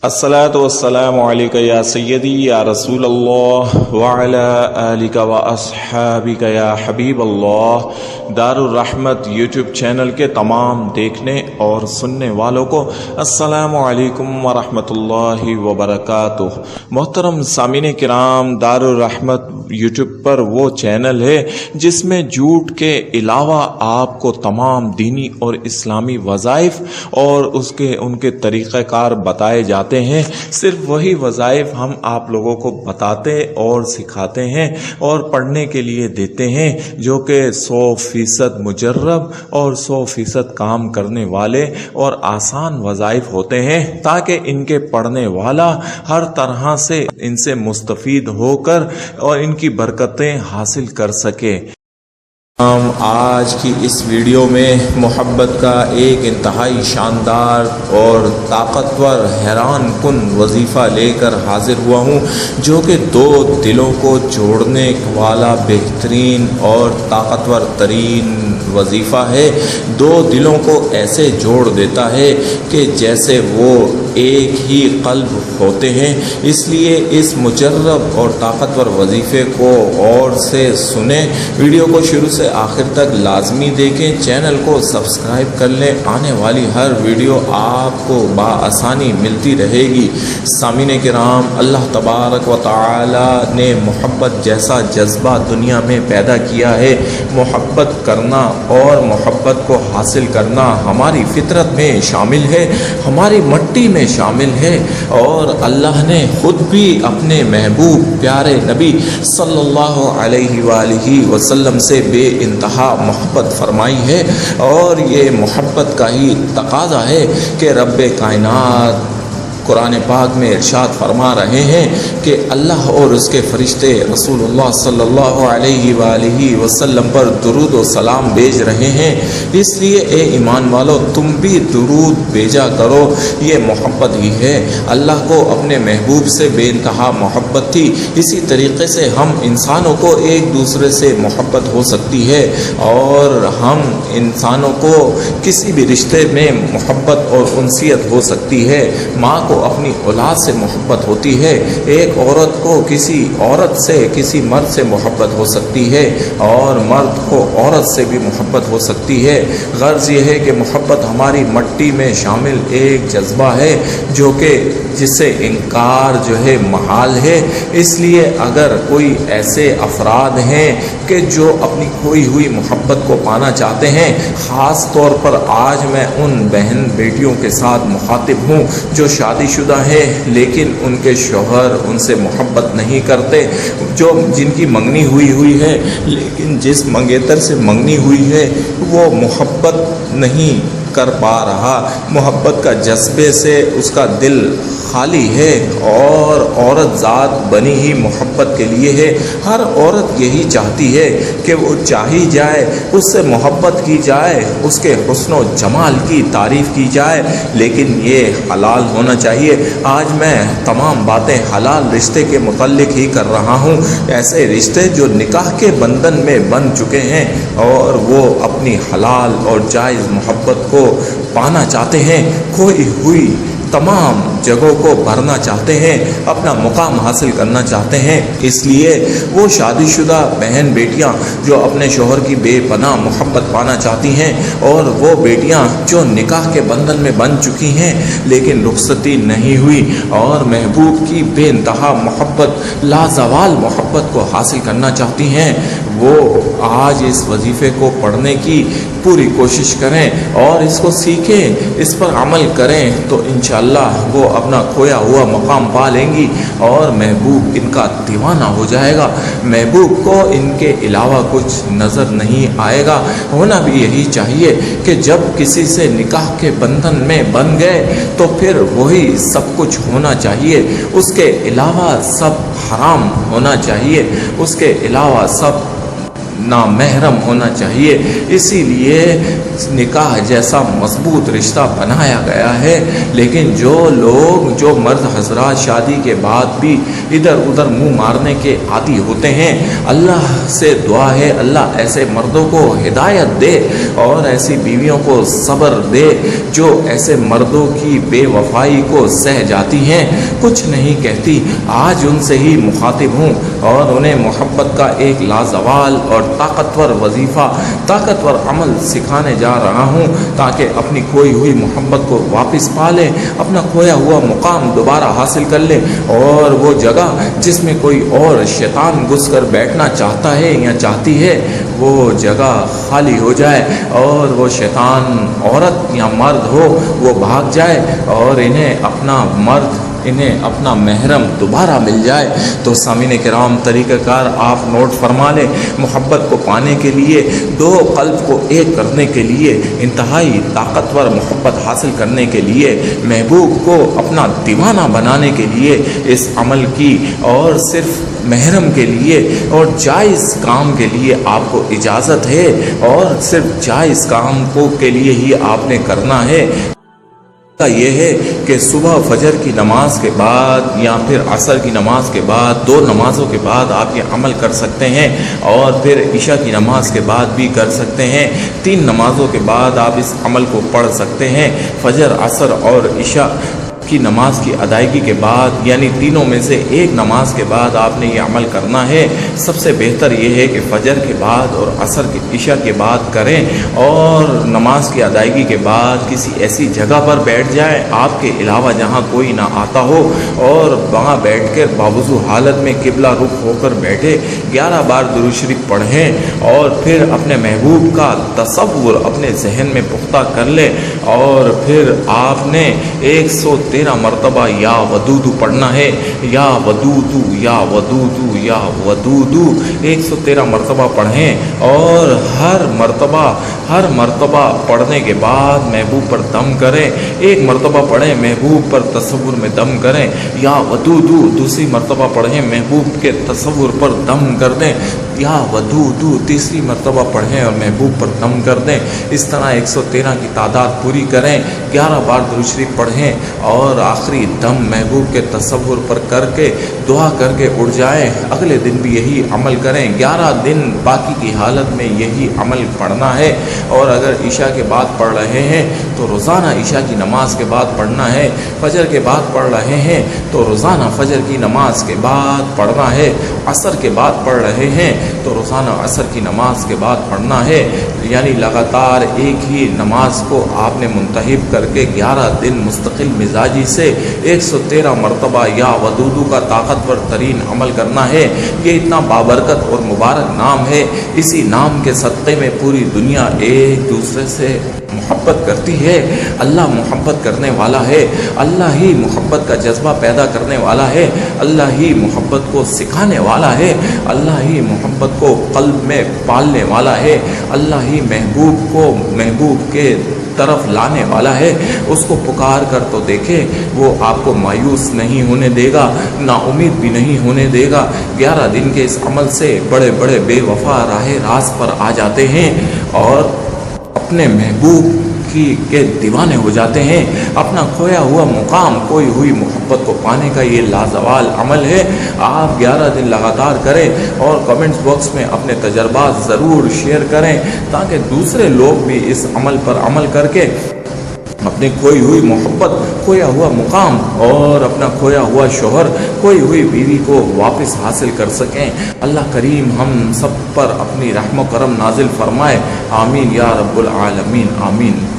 الصلاۃ والسلام علیکہ یا سیدی یا رسول اللہ وعلی آلک و اصحابک یا حبیب اللہ۔ دار الرحمت یوٹیوب چینل کے تمام دیکھنے اور سننے والوں کو السلام علیکم ورحمۃ اللہ وبرکاتہ۔ محترم سامعین کرام، دار الرحمت یوٹیوب پر وہ چینل ہے جس میں جھوٹ کے علاوہ آپ کو تمام دینی اور اسلامی وظائف اور ان کے طریقہ کار بتائے جاتے ہیں۔ صرف وہی وظائف ہم آپ لوگوں کو بتاتے اور سکھاتے ہیں اور پڑھنے کے لیے دیتے ہیں، جو کہ 100% مجرب اور 100% کام کرنے والے اور آسان وظائف ہوتے ہیں، تاکہ ان کے پڑھنے والا ہر طرح سے ان سے مستفید ہو کر اور ان کی برکتیں حاصل کر سکے۔ ہم آج کی اس ویڈیو میں محبت کا ایک انتہائی شاندار اور طاقتور حیران کن وظیفہ لے کر حاضر ہوا ہوں، جو کہ دو دلوں کو جوڑنے والا بہترین اور طاقتور ترین وظیفہ ہے۔ دو دلوں کو ایسے جوڑ دیتا ہے کہ جیسے وہ ایک ہی قلب ہوتے ہیں۔ اس لیے اس مجرب اور طاقتور وظیفے کو غور سے سنیں، ویڈیو کو شروع سے آخر تک لازمی دیکھیں، چینل کو سبسکرائب کر لیں، آنے والی ہر ویڈیو آپ کو بآسانی ملتی رہے گی۔ سامعین کرام، اللہ تبارک و تعالی نے محبت جیسا جذبہ دنیا میں پیدا کیا ہے۔ محبت کرنا اور محبت کو حاصل کرنا ہماری فطرت میں شامل ہے، ہماری مٹی میں شامل ہے، اور اللہ نے خود بھی اپنے محبوب پیارے نبی صلی اللہ علیہ وآلہ وسلم سے بے انتہا محبت فرمائی ہے، اور یہ محبت کا ہی تقاضا ہے کہ رب کائنات قرآن پاک میں ارشاد فرما رہے ہیں کہ اللہ اور اس کے فرشتے رسول اللہ صلی اللہ علیہ وآلہ وسلم پر درود و سلام بھیج رہے ہیں۔ اس لیے اے ایمان والو، تم بھی درود بھیجا کرو۔ یہ محبت ہی ہے۔ اللہ کو اپنے محبوب سے بے انتہا محبت تھی، اسی طریقے سے ہم انسانوں کو ایک دوسرے سے محبت ہو سکتی ہے، اور ہم انسانوں کو کسی بھی رشتے میں محبت اور انسیت ہو سکتی ہے۔ ماں کو اپنی اولاد سے محبت ہوتی ہے، ایک عورت کو کسی عورت سے، کسی مرد سے محبت ہو سکتی ہے، اور مرد کو عورت سے بھی محبت ہو سکتی ہے۔ غرض یہ ہے کہ محبت ہماری مٹی میں شامل ایک جذبہ ہے، جو کہ جس سے انکار جو ہے محال ہے۔ اس لیے اگر کوئی ایسے افراد ہیں کہ جو اپنی کھوئی ہوئی محبت کو پانا چاہتے ہیں، خاص طور پر آج میں ان بہن بیٹیوں کے ساتھ مخاطب ہوں جو شادی شدہ ہیں لیکن ان کے شوہر ان سے محبت نہیں کرتے، جن کی منگنی ہوئی ہے لیکن جس منگیتر سے منگنی ہوئی ہے وہ محبت نہیں کر پا رہا، محبت کا جذبے سے اس کا دل خالی ہے، اور عورت ذات بنی ہی محبت کے لیے ہے۔ ہر عورت یہی چاہتی ہے کہ وہ چاہی جائے، اس سے محبت کی جائے، اس کے حسن و جمال کی تعریف کی جائے، لیکن یہ حلال ہونا چاہیے۔ آج میں تمام باتیں حلال رشتے کے متعلق ہی کر رہا ہوں، ایسے رشتے جو نکاح کے بندھن میں بن چکے ہیں اور وہ اپنی حلال اور جائز محبت کو پانا چاہتے ہیں، کھوئی ہوئی تمام جگہوں کو بھرنا چاہتے ہیں، اپنا مقام حاصل کرنا چاہتے ہیں۔ اس لیے وہ شادی شدہ بہن بیٹیاں جو اپنے شوہر کی بے پناہ محبت پانا چاہتی ہیں، اور وہ بیٹیاں جو نکاح کے بندھن میں بن چکی ہیں لیکن رخصتی نہیں ہوئی اور محبوب کی بے انتہا محبت، لازوال محبت کو حاصل کرنا چاہتی ہیں، وہ آج اس وظیفے کو پڑھنے کی پوری کوشش کریں اور اس کو سیکھیں، اس پر عمل کریں، تو انشاءاللہ وہ اپنا کھویا ہوا مقام پا لیں گی اور محبوب ان کا دیوانہ ہو جائے گا۔ محبوب کو ان کے علاوہ کچھ نظر نہیں آئے گا۔ ہونا بھی یہی چاہیے کہ جب کسی سے نکاح کے بندھن میں بن گئے تو پھر وہی سب کچھ ہونا چاہیے، اس کے علاوہ سب حرام ہونا چاہیے، اس کے علاوہ سب نامحرم ہونا چاہیے۔ اسی لیے نکاح جیسا مضبوط رشتہ بنایا گیا ہے، لیکن جو مرد حضرات شادی کے بعد بھی ادھر ادھر منہ مارنے کے عادی ہوتے ہیں، اللہ سے دعا ہے اللہ ایسے مردوں کو ہدایت دے اور ایسی بیویوں کو صبر دے جو ایسے مردوں کی بے وفائی کو سہ جاتی ہیں، کچھ نہیں کہتی۔ آج ان سے ہی مخاطب ہوں اور انہیں محبت کا ایک لازوال اور طاقتور وظیفہ، طاقتور عمل سکھانے جا رہا ہوں تاکہ اپنی کھوئی ہوئی محبت کو واپس پا لے، اپنا کھویا ہوا مقام دوبارہ حاصل کر لے، اور وہ جگہ جس میں کوئی اور شیطان گھس کر بیٹھنا چاہتا ہے یا چاہتی ہے وہ جگہ خالی ہو جائے اور وہ شیطان عورت یا مرد ہو وہ بھاگ جائے اور انہیں اپنا محرم دوبارہ مل جائے۔ تو سامعین کرام، طریقہ کار آپ نوٹ فرما لیں۔ محبت کو پانے کے لیے، دو قلب کو ایک کرنے کے لیے، انتہائی طاقتور محبت حاصل کرنے کے لیے، محبوب کو اپنا دیوانہ بنانے کے لیے اس عمل کی اور صرف محرم کے لیے اور جائز کام کے لیے آپ کو اجازت ہے، اور صرف جائز کام کے لیے ہی آپ نے کرنا ہے۔ یہ ہے کہ صبح فجر کی نماز کے بعد یا پھر عصر کی نماز کے بعد، دو نمازوں کے بعد آپ یہ عمل کر سکتے ہیں، اور پھر عشاء کی نماز کے بعد بھی کر سکتے ہیں۔ 3 نمازوں کے بعد آپ اس عمل کو پڑھ سکتے ہیں۔ فجر، عصر اور عشاء کی نماز کی ادائیگی کے بعد، یعنی تینوں میں سے ایک نماز کے بعد آپ نے یہ عمل کرنا ہے۔ سب سے بہتر یہ ہے کہ فجر کے بعد اور عصر کے عشاء کے بعد کریں، اور نماز کی ادائیگی کے بعد کسی ایسی جگہ پر بیٹھ جائیں آپ کے علاوہ جہاں کوئی نہ آتا ہو، اور وہاں بیٹھ کر باوضو حالت میں قبلہ رخ ہو کر بیٹھے 11 بار درود شریف پڑھیں، اور پھر اپنے محبوب کا تصور اپنے ذہن میں پختہ کر لیں، اور پھر آپ نے 113 مرتبہ یا ودود پڑھنا ہے۔ یا ودود یا ودود یا ودود 113 مرتبہ پڑھیں، اور ہر مرتبہ پڑھنے کے بعد محبوب پر دم کریں۔ 1 مرتبہ پڑھیں، محبوب پر تصور میں دم کریں۔ یا ودود دوسری مرتبہ پڑھیں، محبوب کے تصور پر دم کر دیں۔ یا ودود تیسری مرتبہ پڑھیں اور محبوب پر دم کر دیں۔ اس طرح 113 کی تعداد پوری کریں، 11 بار درود شریف پڑھیں، اور آخری دم محبوب کے تصور پر کر کے دعا کر کے اڑ جائیں۔ اگلے دن بھی یہی عمل کریں، 11 دن باقی کی حالت میں یہی عمل پڑھنا ہے۔ اور اگر عشاء کے بعد پڑھ رہے ہیں تو روزانہ عشاء کی نماز کے بعد پڑھنا ہے۔ فجر کے بعد پڑھ رہے ہیں تو روزانہ فجر کی نماز کے بعد پڑھنا ہے۔ عصر کے بعد پڑھ رہے ہیں تو روزانہ عصر کی نماز کے بعد پڑھنا ہے۔ یعنی لگاتار ایک ہی نماز کو آپ نے منتخب کر کے 11 دن مستقل مزاجی سے 113 مرتبہ یا ودودو کا طاقتور ترین عمل کرنا ہے۔ یہ اتنا بابرکت اور مبارک نام ہے، اسی نام کے صدقے میں پوری دنیا ایک دوسرے سے محبت کرتی ہے۔ اللہ محبت کرنے والا ہے، اللہ ہی محبت کا جذبہ پیدا کرنے والا ہے، اللہ ہی محبت کو سکھانے والا ہے، اللہ ہی محبت کو قلب میں پالنے والا ہے، اللہ ہی محبوب کو محبوب کے طرف لانے والا ہے۔ اس کو پکار کر تو دیکھے، وہ آپ کو مایوس نہیں ہونے دے گا، نا امید بھی نہیں ہونے دے گا۔ 11 دن کے اس عمل سے بڑے بڑے بے وفا راہ راست پر آ جاتے ہیں اور اپنے محبوب کے دیوانے ہو جاتے ہیں۔ اپنا کھویا ہوا مقام، کھوئی ہوئی محبت کو پانے کا یہ لازوال عمل ہے۔ آپ 11 دن لگاتار کریں اور کمنٹس باکس میں اپنے تجربات ضرور شیئر کریں تاکہ دوسرے لوگ بھی اس عمل پر عمل کر کے اپنی کھوئی ہوئی محبت، کھویا ہوا مقام اور اپنا کھویا ہوا شوہر، کھوئی ہوئی بیوی کو واپس حاصل کر سکیں۔ اللہ کریم ہم سب پر اپنی رحم و کرم نازل فرمائے۔ آمین یا رب العالمین، آمین۔